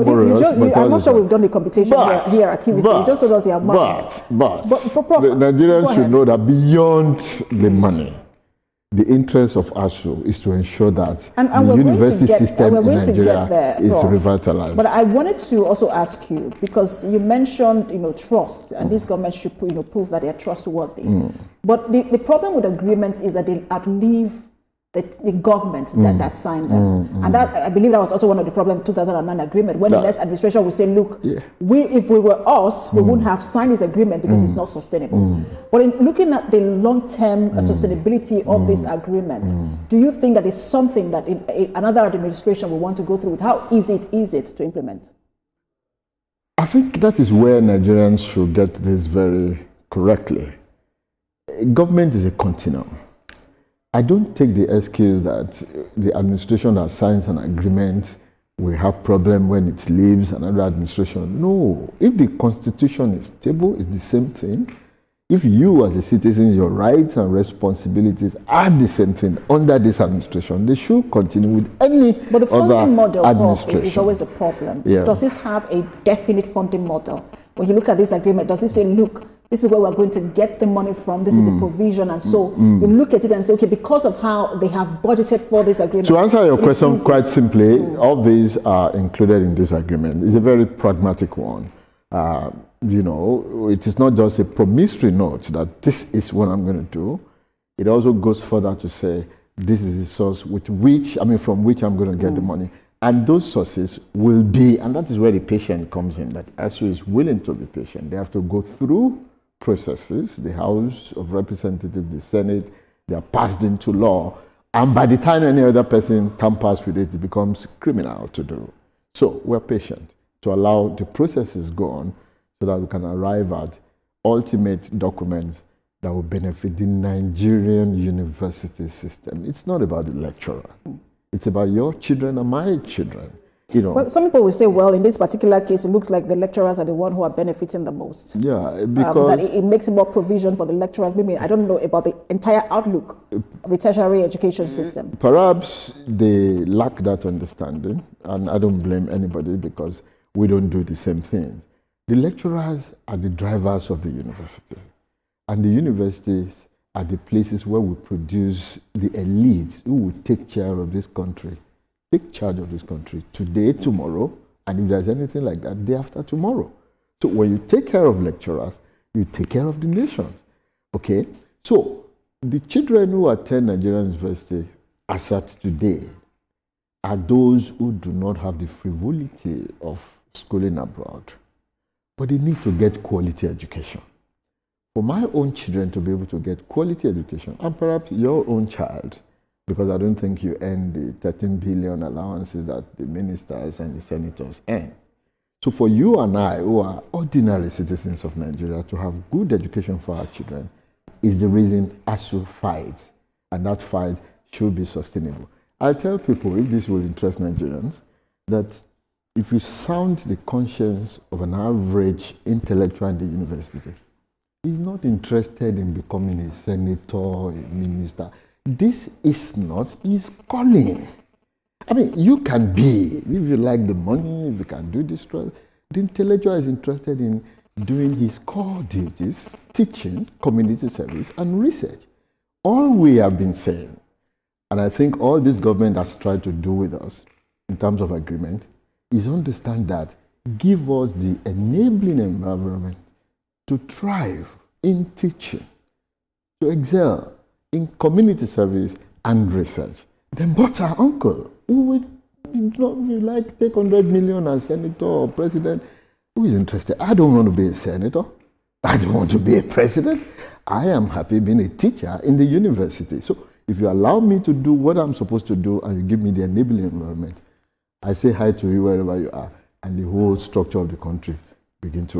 I'm not sure we've done the computation here at TVC. You just told us your money. But the Nigerians should know that beyond the money, the interest of ASU is to ensure that the university system in Nigeria is revitalized. But I wanted to also ask you, because you mentioned, trust, and this government should, prove that they are trustworthy. But the problem with agreements is that they outlive the government that signed them. And that, I believe that was also one of the problems in 2009 agreement, when the next administration would say, look, if we were us, we wouldn't have signed this agreement because it's not sustainable. But in looking at the long-term sustainability of this agreement, do you think that is something that another administration will want to go through with? How easy is it to implement? I think that is where Nigerians should get this very correctly. Government is a continuum. I don't take the excuse that the administration that signs an agreement will have problem when it leaves another administration. No. If the constitution is stable, it's the same thing. If you as a citizen, your rights and responsibilities are the same thing under this administration, they should continue with any other administration. But the funding model is always a problem. Yeah. Does this have a definite funding model? When you look at this agreement, does it say, look, this is where we're going to get the money from, this is the provision, and so you look at it and say, okay, because of how they have budgeted for this agreement. To answer your question quite simply, all these are included in this agreement. It's a very pragmatic one. It is not just a promissory note that this is what I'm going to do. It also goes further to say, this is the source from which I'm going to get the money. And those sources will be, and that is where the patient comes in, that ASU is willing to be patient. They have to go through processes, the House of Representatives, the Senate, they are passed into law, and by the time any other person tampers with it, it becomes criminal to do. So we're patient to allow the processes go on so that we can arrive at ultimate documents that will benefit the Nigerian university system. It's not about the lecturer. It's about your children and my children. Well, some people will say, well, in this particular case, it looks like the lecturers are the one who are benefiting the most. Yeah, because that it makes more provision for the lecturers. Maybe I don't know about the entire outlook of the tertiary education system. Perhaps they lack that understanding, and I don't blame anybody because we don't do the same things. The lecturers are the drivers of the university, and the universities are the places where we produce the elites who will take care of this country. Take charge of this country today, tomorrow, and if there's anything like that, day after tomorrow. So when you take care of lecturers, you take care of the nation. Okay? So the children who attend Nigerian University as at today are those who do not have the frivolity of schooling abroad, but they need to get quality education. For my own children to be able to get quality education, and perhaps your own child, because I don't think you earn the 13 billion allowances that the ministers and the senators earn. So for you and I, who are ordinary citizens of Nigeria, to have good education for our children is the reason ASU fights, and that fight should be sustainable. I tell people, if this will interest Nigerians, that if you sound the conscience of an average intellectual in the university, he's not interested in becoming a senator, a minister. This is not his calling. I mean, you can be, if you like the money, if you can do this. The intellectual is interested in doing his core duties, teaching, community service, and research. All we have been saying, and I think all this government has tried to do with us in terms of agreement, is understand that give us the enabling environment to thrive in teaching, to excel in community service and research. Then but our uncle, who would not like take 100 million as senator or president, who is interested? I don't want to be a senator. I don't want to be a president. I am happy being a teacher in the university. So if you allow me to do what I'm supposed to do and you give me the enabling environment, I say hi to you wherever you are, and the whole structure of the country begin to